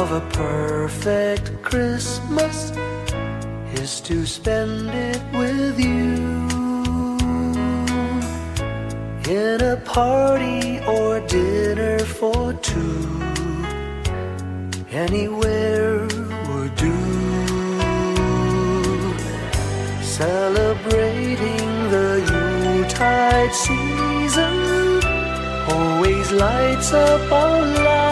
of a perfect Christmas is to spend it with you, in a party or dinner for two. Anywhere would do. Celebrating the Yuletide season always lights up our lives.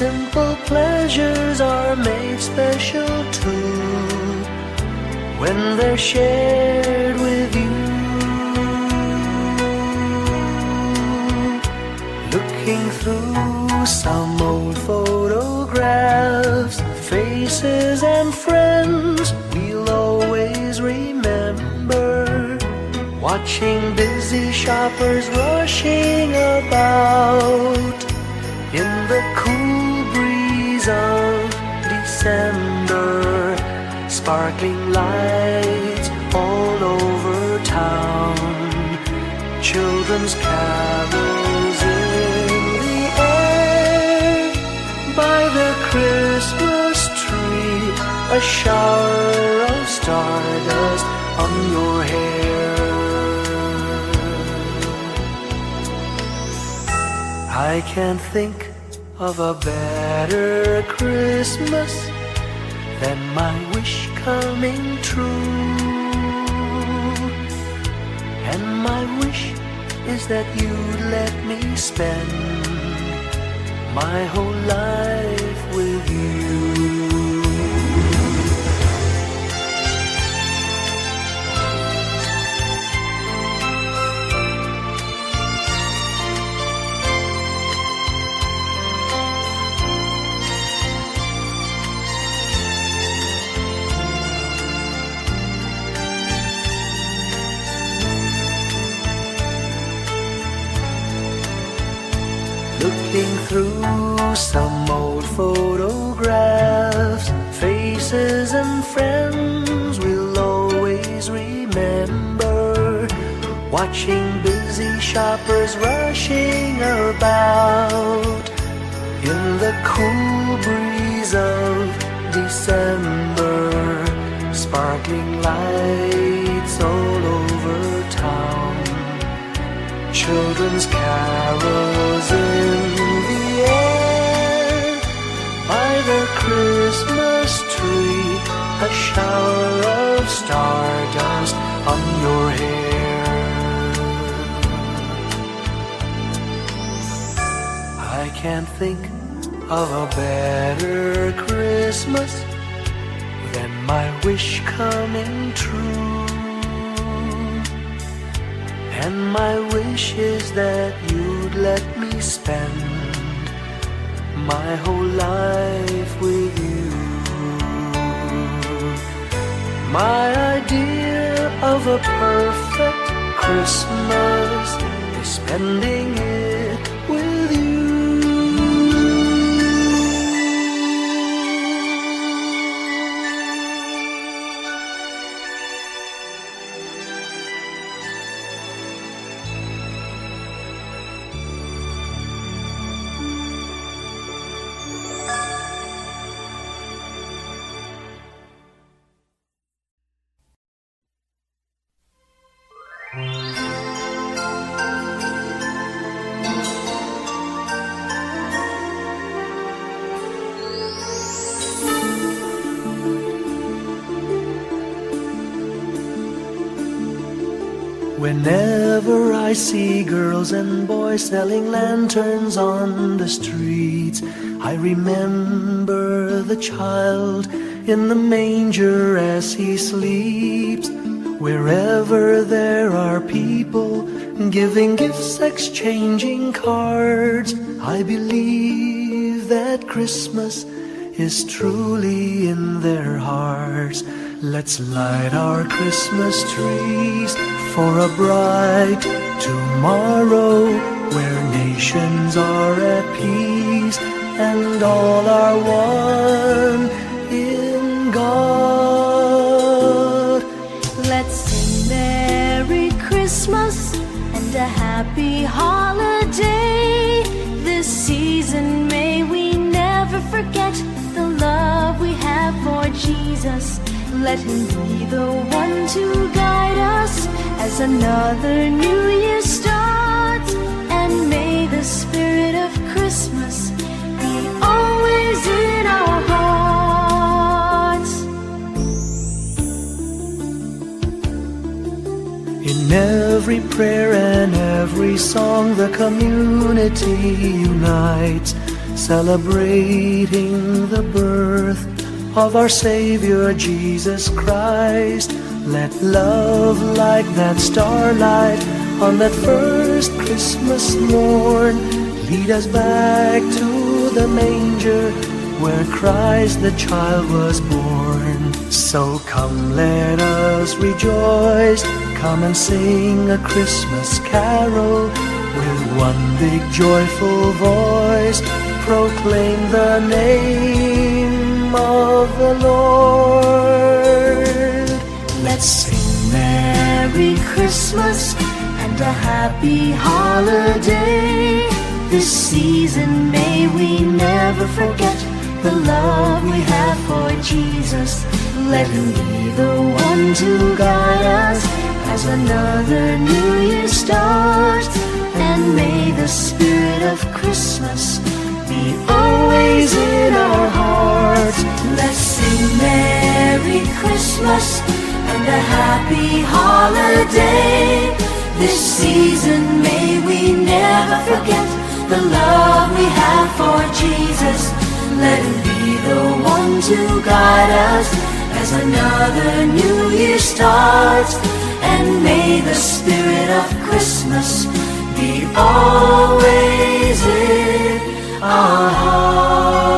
Simple pleasures are made special too when they're shared with you. Looking through some old photographs, faces and friends we'll always remember. Watching busy shoppers rushing about in the cool breeze of December. Sparkling lights all over town, children's carols in the air. By the Christmas tree, a shower of stardust on your hair. I can't think of a better Christmas than my wish coming true. And my wish is that you'd let me spend my whole life with you. Looking through some old photographs, faces and friends we'll always remember. Watching busy shoppers rushing about in the cool breeze of December. Sparkling lights all over town, children's carols in the air. By the Christmas tree, a shower of stardust on your hair. I can't think of a better Christmas than my wish coming true. And my wish is that you'd let me spend my whole life with you. My idea of a perfect Christmas is spending it with you. Whenever I see girls and boys selling lanterns on the streets, I remember the child in the manger as he sleeps. Wherever there are people giving gifts, exchanging cards, I believe that Christmas is truly in their hearts. Let's light our Christmas trees for a bright tomorrow, where nations are at peace and all are one in God. Let's sing Merry Christmas and and a happy holiday. This season may we never forget the love we have for Jesus. Let him be the one to guide us as another new year starts. And may the spirit of Christmas be always in our hearts. In every prayer and every song, the community unites, celebrating the birth of our Savior Jesus Christ. Let love like that starlight on that first Christmas morn lead us back to the manger where Christ the child was born. So come, let us rejoice, come and sing a Christmas carol with one big joyful voice. Proclaim the name of the Lord. Let's sing Merry Christmas and a happy holiday. This season may we never forget the love we have for Jesus. Let him be the one to guide us as another new year starts. And may the spirit of Christmas be always in our hearts. Let's sing Merry Christmas and a happy holiday. This season may we never forget the love we have for Jesus. Let him be the one to guide us as another new year starts. And may the spirit of Christmas be always in our hearts.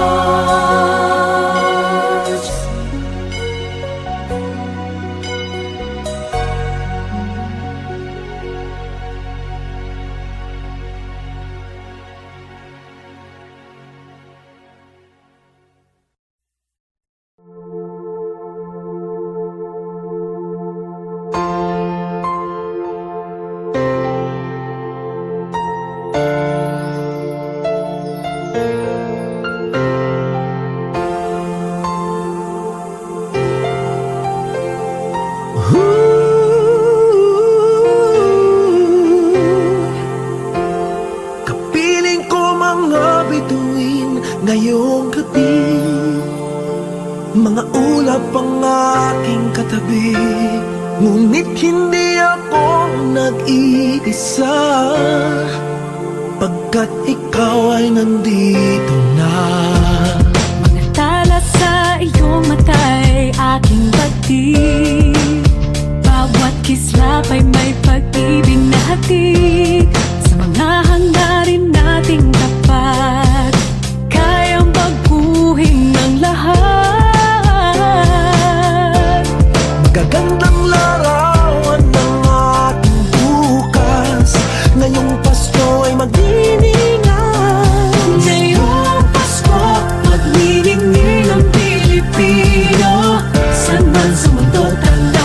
Kapiling ko mga bituin ngayong gabi, mga ulap ang aking katabi, ngunit hindi ako nag-iisa, pagkat ikaw ay nandito na. Mga tala sa iyong mata'y aking batid, bawat kislap ay may pag-ibig na hatid. Sa mga hangarin nating tapat, kayang baguhin ng lahat. Magagandang larawan ng ating bukas, ngayong Pasko ay magdiningan. Ngayong Pasko, magniningning ang Pilipino, saan man sa mundo tanda.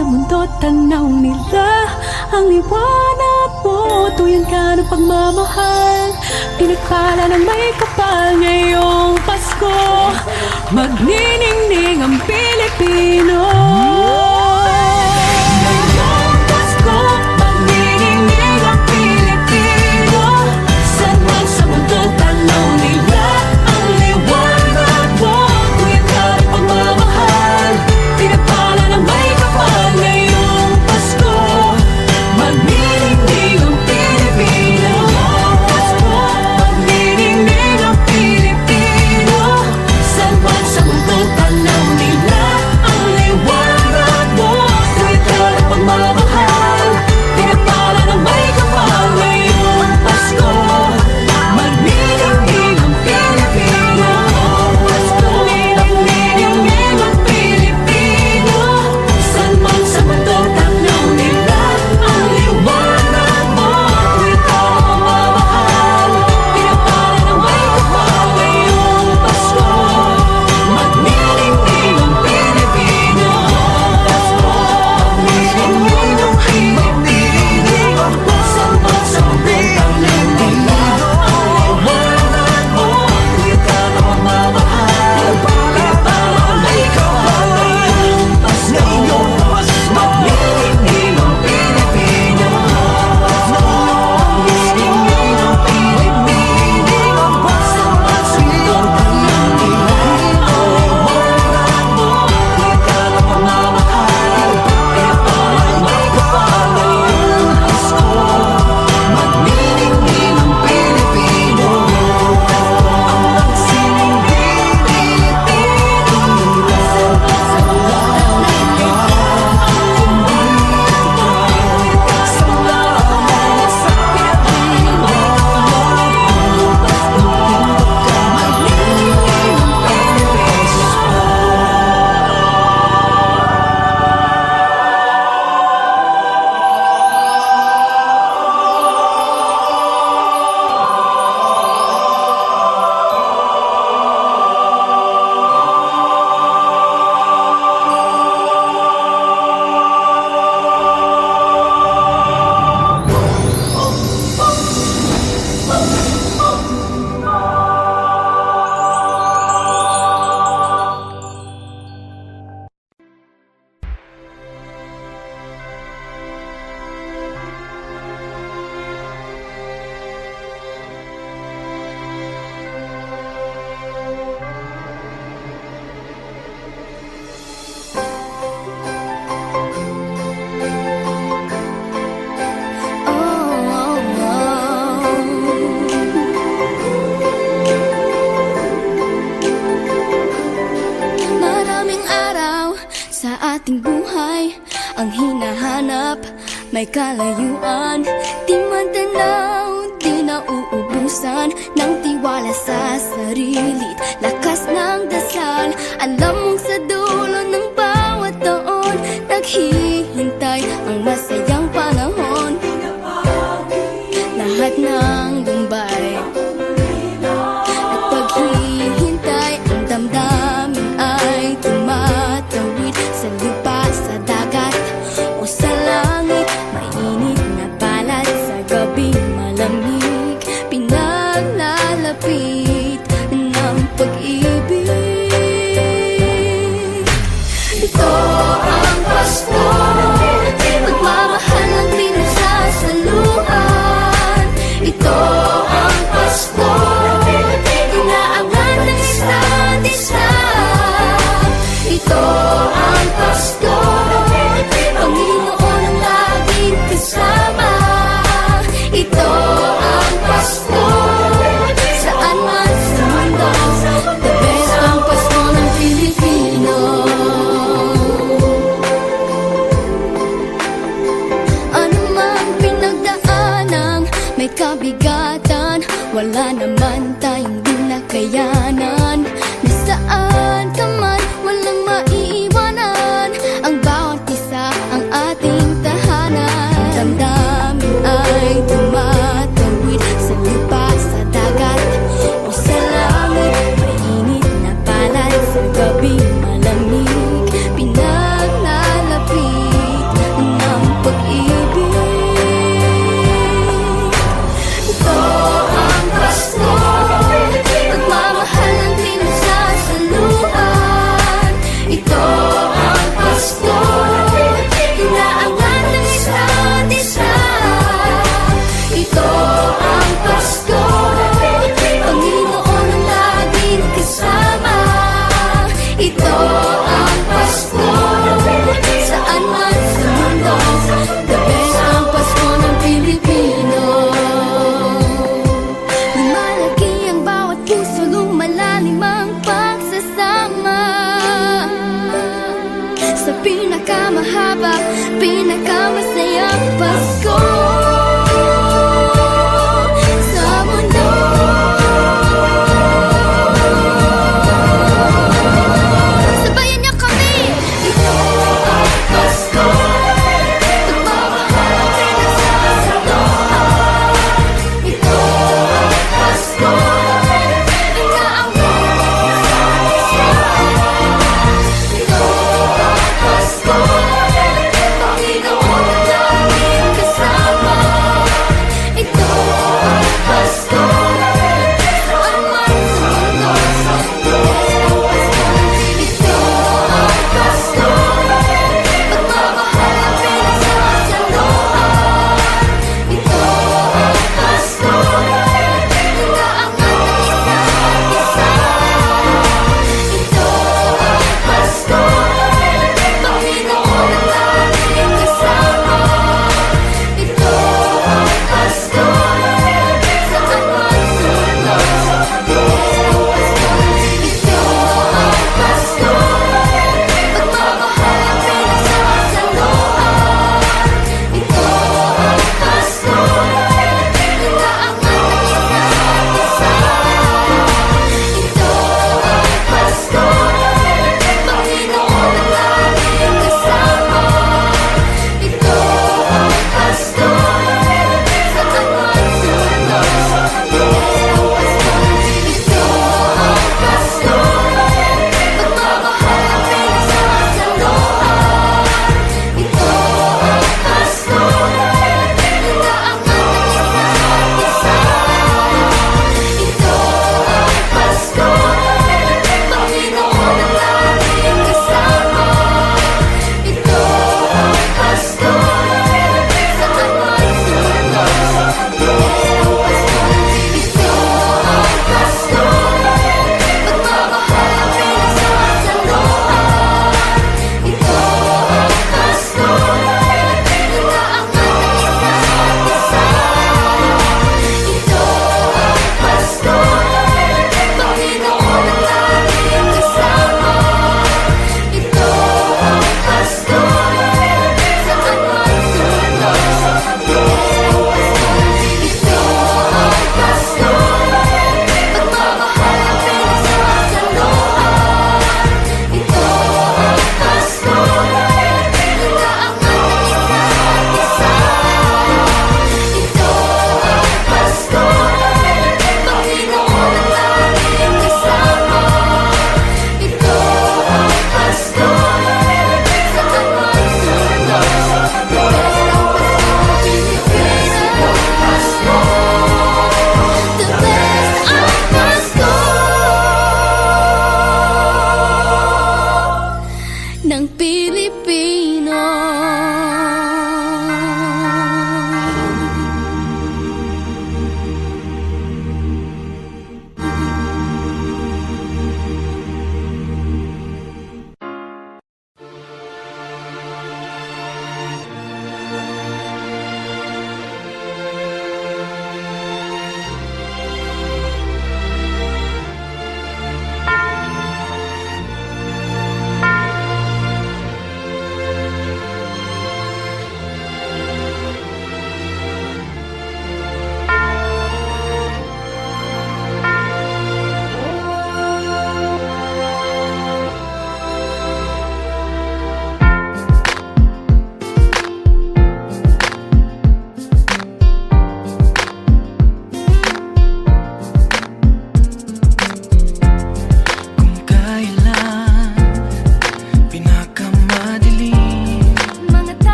sa mundo, tanaw nila ang liwanag mo. Tuyan ka ng pagmamahal, pinagpala ng may kapal ngayong Pasko. Magniningning ang Pilipino. Ngayong Pasko, magniningning ang Pilipino. Saan man sa mundo, tanaw nila ang liwanag mo. Tuyan ka ng pagmamahal, pinagpala ng may kapal ngayong Pasko. Magniningning ang Pilipino. Pasko, magniningning ang Pilipino. Saan man sa mundo, tanaw nila ang liwanag mo. Tuwid ka ng pagmamahal, pinagpala ng may kapal ngayong Pasko. Magniningning ang Pilipino. Pasko, magniningning ang Pilipino. Saan man sa mundo, tanaw nila ang liwanag mo. Tuwid ka ng pagmamahal, pinagpala ng may kapal ngayong Pasko. Magniningning ang Pilipino. Pasko, magniningning ang Pilipino. Saan man sa mundo, tanaw nila ang liwanag mo. Tuwid ka ng pagmamahal, pinagpala ng may kapal ngayong Pasko. Magniningning ang Pilipino. Magniningning ang Pilipino. Saan man sa mundo, tanaw nila ang liwanag mo. Tuwid ka ng pagmamahal, pinagpala ng may kapal ngayong Pasko. Magniningning ang Pilipino. Ang magsining Pilipino. Saan man sa Maraming araw sa ating buhay ang hinahanap, may kalayuan. Di man tanaw, di nauubusan ng tiwala sa sarili't lakas ng dasal. Alam mong sa dulo ng bawat taon naghihintay ang masayang panahon. Lahat ng lumbay at paghihintay, ang damdamin ay tumatawid sa lupa, sa dagat o sa langit. Mainit na palad sa gabi, malamig, pinaglalapit ng pag-ibig. Ito ang Pasko, pagmamahal ng pinagsasaluhan. Ito ang Pasko, inaangan ng isa't isa. Ito ang Pasko, Panginoon ang laging kasama. Ito ang Pasko, saan man sa mundo, the best ang Pasko ng Pilipino. Ano mang pinagdaanang may kabigatan, wala naman tayong di nakayanan. Nasaan ka man, walang maiiwanan, ang bawat isa ang ating tahanan. Damdamin ay tumatawid sa lupa, sa dagat o sa langit. Mainit na palad sa gabi, malamig, pinaglalapit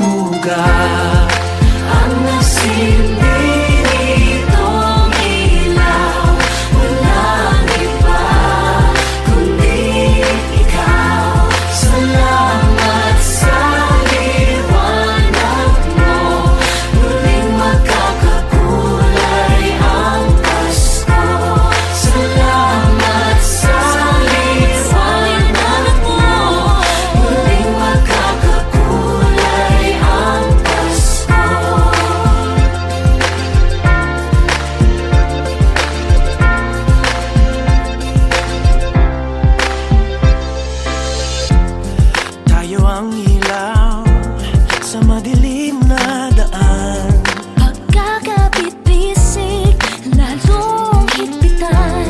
sugat. Ang nasilbi nitong ilaw, walang iba kundi ikaw. Salamat sa liwanag mo, muling magkakakulay ang Pasko. Salamat sa liwanag mo, muling magkakakulay ang Pasko. Tayo ang ilaw sa madilim na daan. Pagkakabit-bisig, lalong higpitan.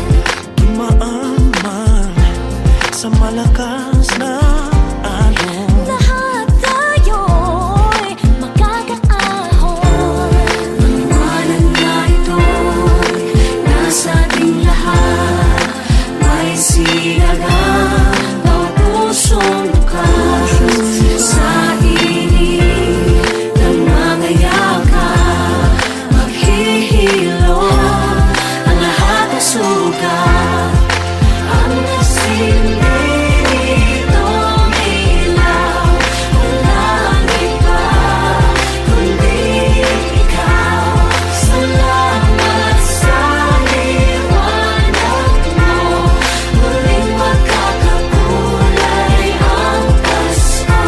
Dumaan man sa malakas na alon. Lahat tayo'y magkakaahon. Ang liwanag na ito'y nasa ating lahat. May sinagang bawat pusong bukas. Sa init ng mga yakap, maghihilom ang lahat ng sugat. Ang nasilbi nitong ilaw, walang iba kundi ikaw. Salamat sa liwanag mo, muling magkakakulay ang Pasko.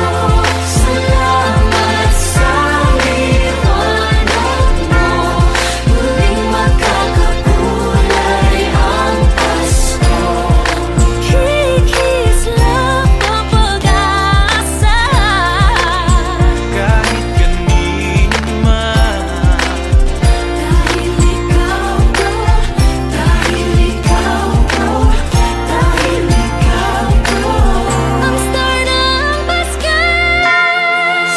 Salamat sa liwanag mo, muling magkakakulay ang Pasko. Kikislap ang pag-asa. Kahit kanino man, Dahil ikaw ko, dahil ikaw ko, dahil ikaw ko, ang star ng Pasko.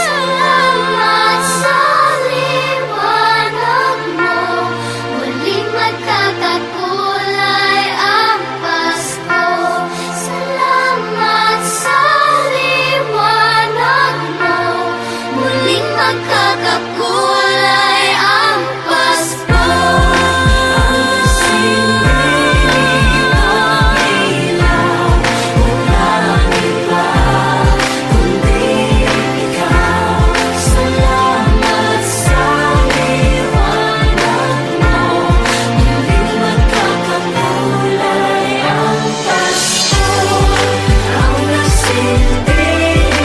Salamat sa liwanag mo, muling magkakakulay ang Pasko. Salamat sa liwanag mo, muling magkakakulay ang Pasko. Ang nasilbi nitong ilaw, walang iba kundi ikaw. Salamat sa liwanag mo, muling magkakakulay ang Pasko. Ang nasilbi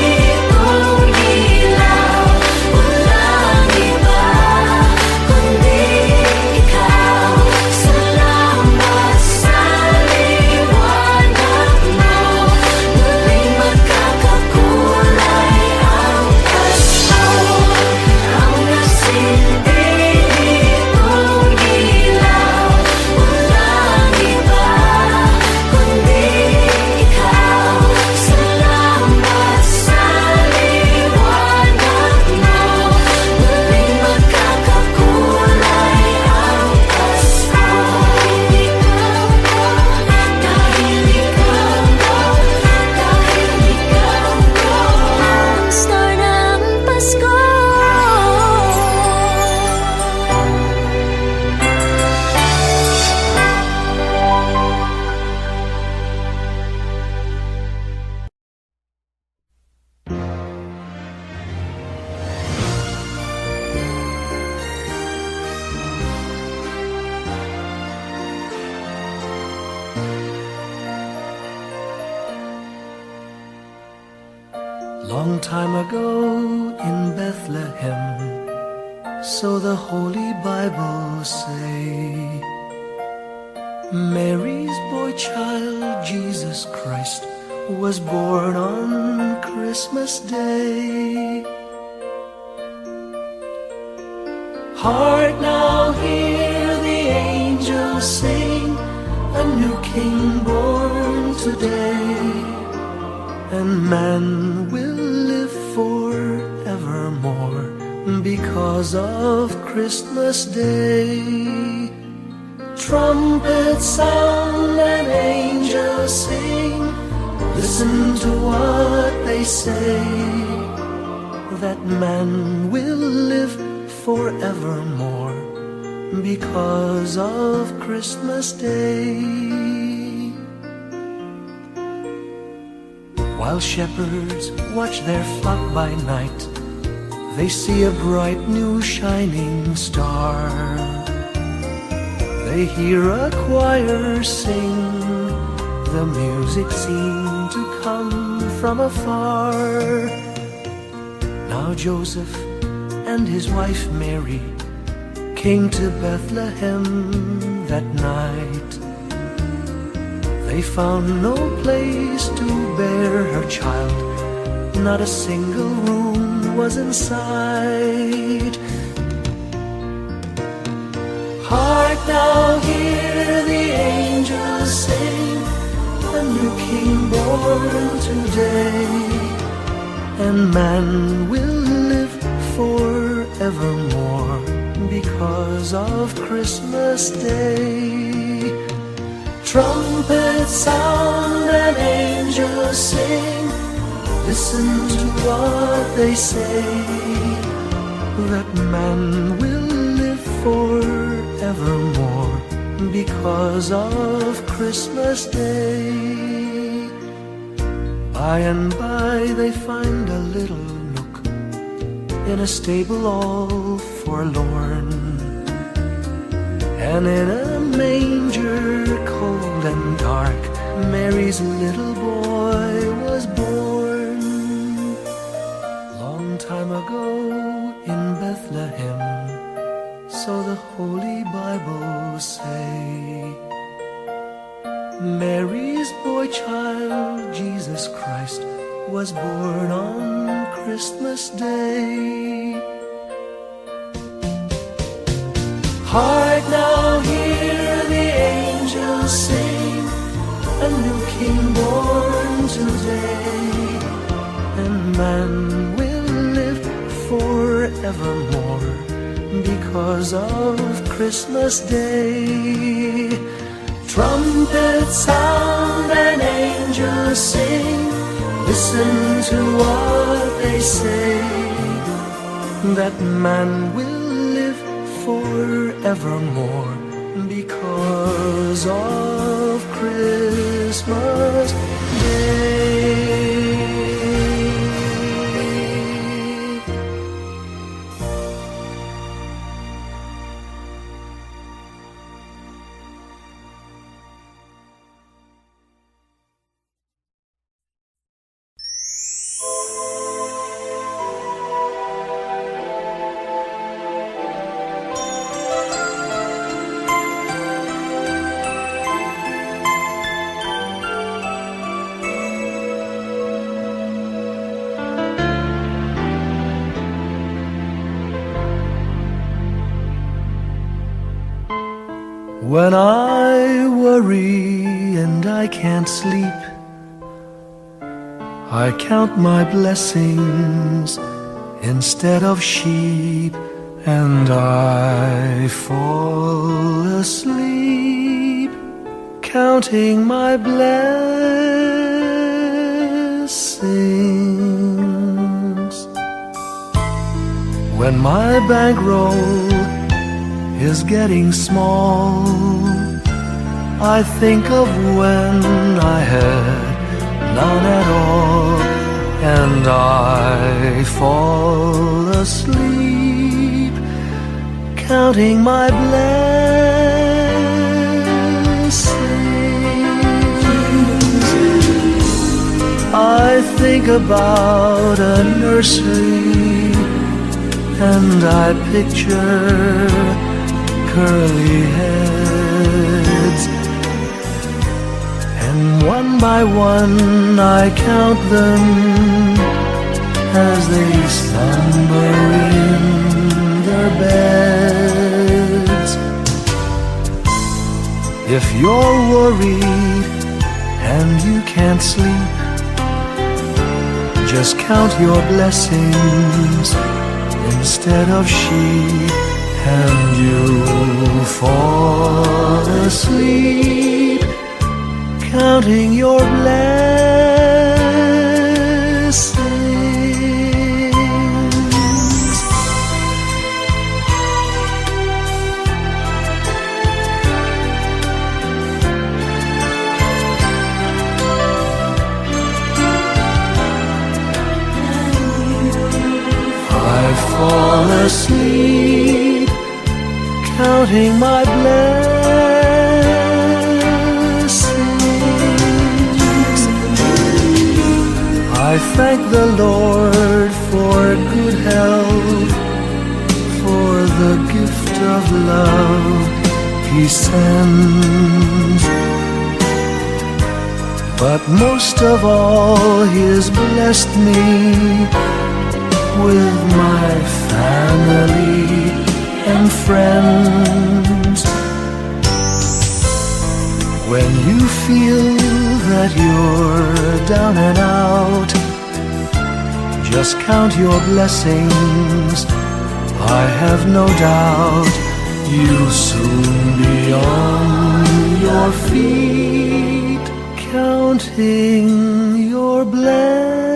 nitong ilaw, walang iba kundi ikaw. Salamat sa liwanag mo, muling magkakakulay ang Pasko. Ang nasilbi nitong ilaw, walang iba kundi ikaw. Salamat sa liwanag mo, muling magkakakulay ang Pasko. Dahil ikaw ko, dahil ikaw ko, ang star ng Pasko. Long time ago in Bethlehem, so the Holy Bible say, Mary's boy child, Jesus Christ, was born on Christmas Day. Heart, now hear the angels sing, a new king born today, and man will live forevermore because of Christmas Day. Trumpets sound and angels sing, listen to what they say. that man will live forevermore because of Christmas Day. While shepherds watch their flock by night, they see a bright new shining star. They hear a choir sing, the music seemed to come from afar. Now Joseph and his wife Mary came to Bethlehem that night. They found no place to bear her child, not a single room was in sight. Hark now, hear the angels sing, a new king born today, and man will live forevermore because of Christmas Day. Trumpets sound and angels sing, listen to what they say, that man will live forevermore because of Christmas Day. By and by they find a little nook in a stable all forlorn, and in a manger cold and dark Mary's little boy was born. Long time ago in Bethlehem, so the Holy Bible say, Mary's boy child, Jesus Christ, was born on Christmas Day. Hark now, hear the angels sing, a new king born today, and man will live forevermore because of Christmas Day. Trumpets sound and angels sing, listen to what they say, that man will live forevermore because of Christmas Day. When I worry and I can't sleep, I count my blessings instead of sheep, and I fall asleep counting my blessings. When my bankroll is getting small, I think of when I had none at all, and I fall asleep counting my blessings. I think about a nursery, and I picture curly heads, and one by one I count them as they slumber in their beds. If you're worried and you can't sleep, just count your blessings instead of sheep, and you'll fall asleep counting your blessings. fall asleep, counting my blessings. I thank the Lord for good health, for the gift of love He sends. But most of all, He has blessed me with my family and friends. When you feel that you're down and out, just count your blessings. I have no doubt you'll soon be on your feet, counting your blessings.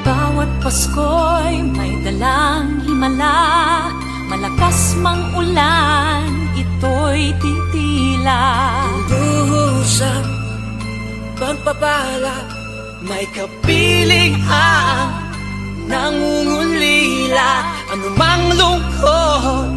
Bawat Pasko'y may dalang himala, malakas mang ulan, ito'y titila. Duhusang pagpapala, may kapiling ang nangungulila. Anumang lungkot,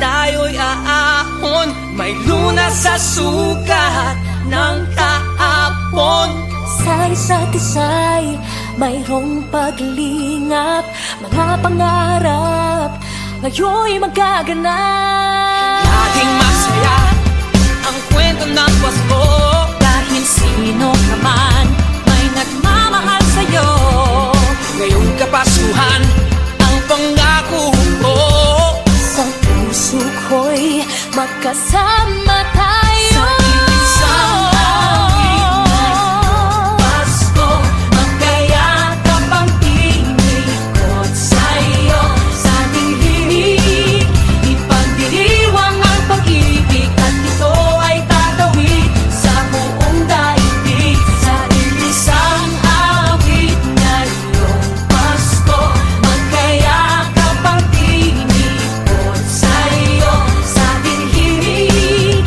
tayo'y aahon, may lunas sa sukat ng kahapon. Sa isa't isa'y mayroong paglingap, mga pangarap ngayon'y magaganap. Laging masaya ang kwento ng Pasko, Dahil sino ka man may nagmamahal sa'yo. ngayong Kapaskuhan ang pangako ko. Sa puso ko'y magkasama tayo. Sa isang awit ngayong Pasko, magkayakap ang tinikot sa'yo. Sa ating himig, ipagdiriwang ang pag-ibig, at ito ay tatawid sa buong daigdig. Sa isang awit ngayong Pasko, magkayakap ang tinikot sa'yo. Sa ating himig,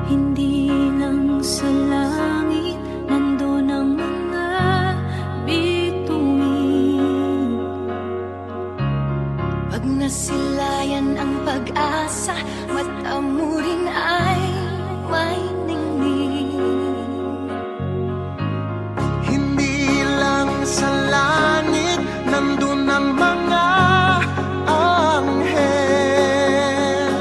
Hindi lang sa langit nandun ang mga bituin. Pag nasilayan ang pag-asa, mata mo rin ay may ningning. Hindi lang sa langit nandun ang mga anghel.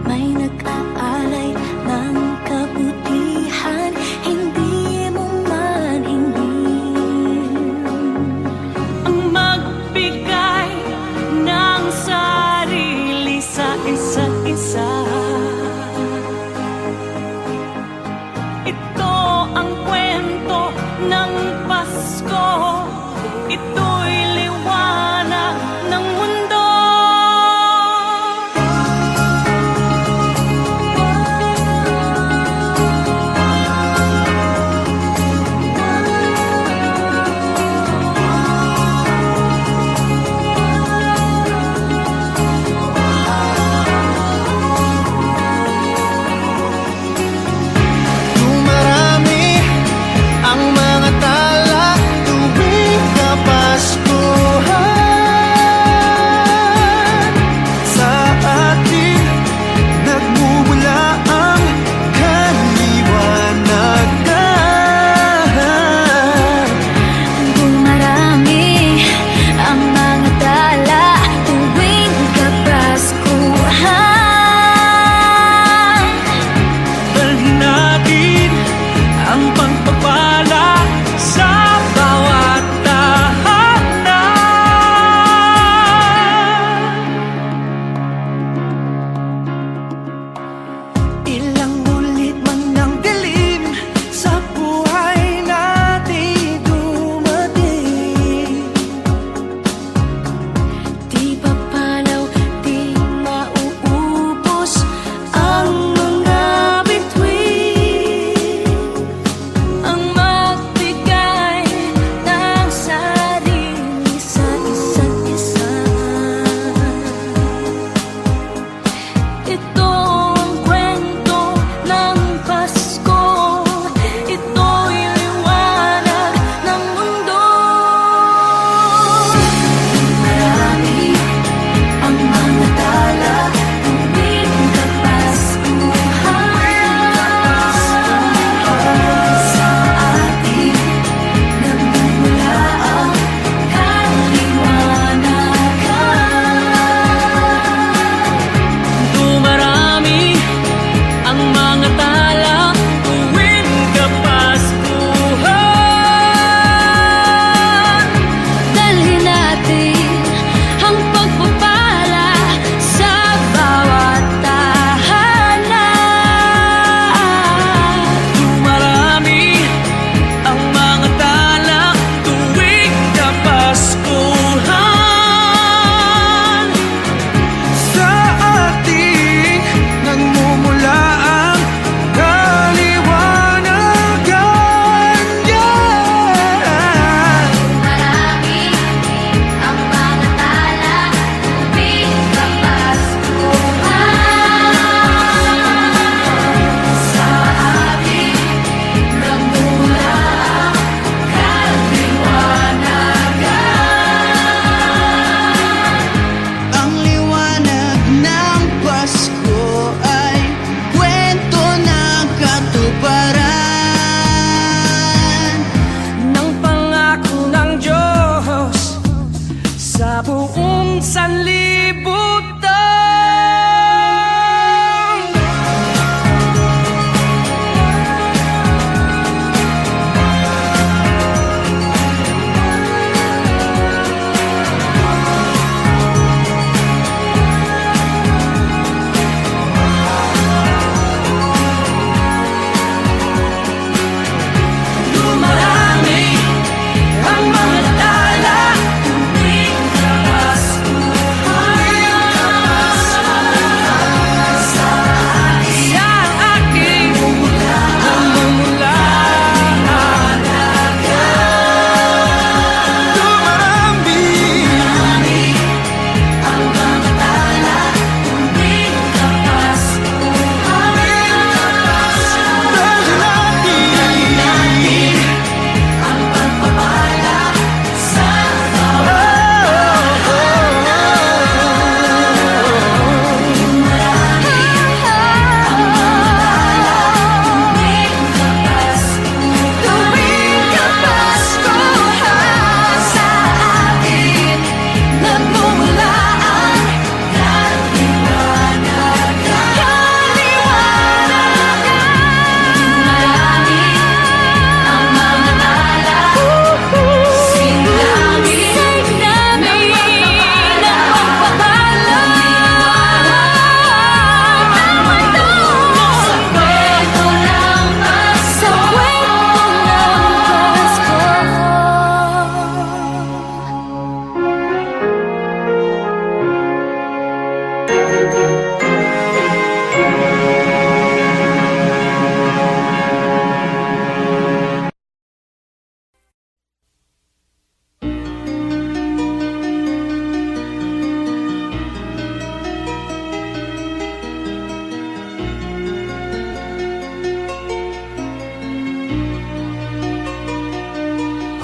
May nag-aalay ng kabutihan, hindi mo maningin. Ang magbigay ng sarili sa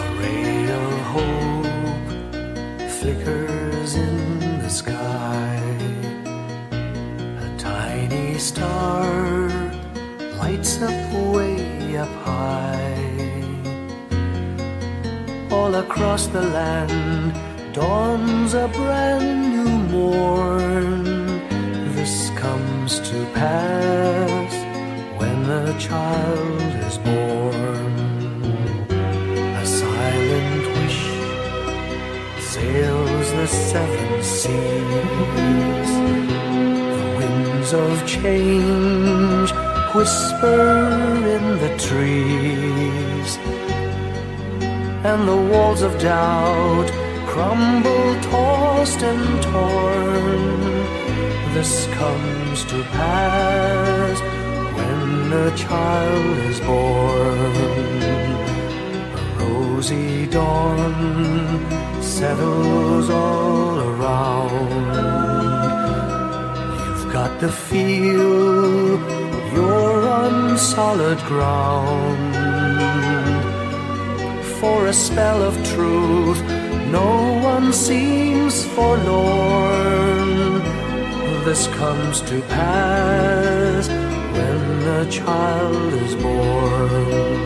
A ray of hope flickers in the sky. A tiny star lights up way up high. All across the land dawns a brand new morn. This comes to pass when a child is born. A silent wish sails the seven seas. The winds of change whisper in the trees, and the walls of doubt crumble, tossed and torn. This comes to pass when a child is born. A rosy dawn settles all around. You've got to feel you're on solid ground. For a spell of truth, no one seems forlorn. This comes to pass when a child is born.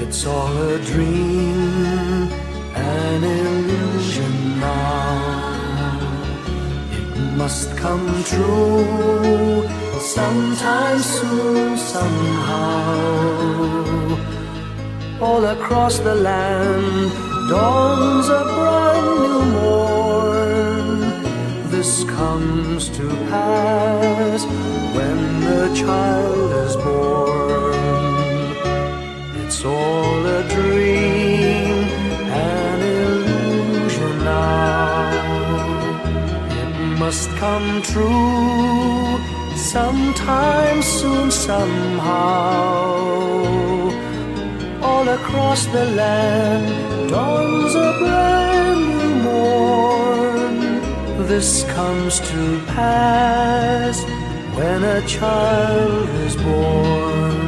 It's all a dream, an illusion now. It must come true sometime soon, somehow. All across the land dawns a brand new morn. This comes to pass when the child is born. It's all a dream, an illusion now. It must come true sometime soon, somehow. All across the land dawns a brand new morn. This comes to pass when a child is born.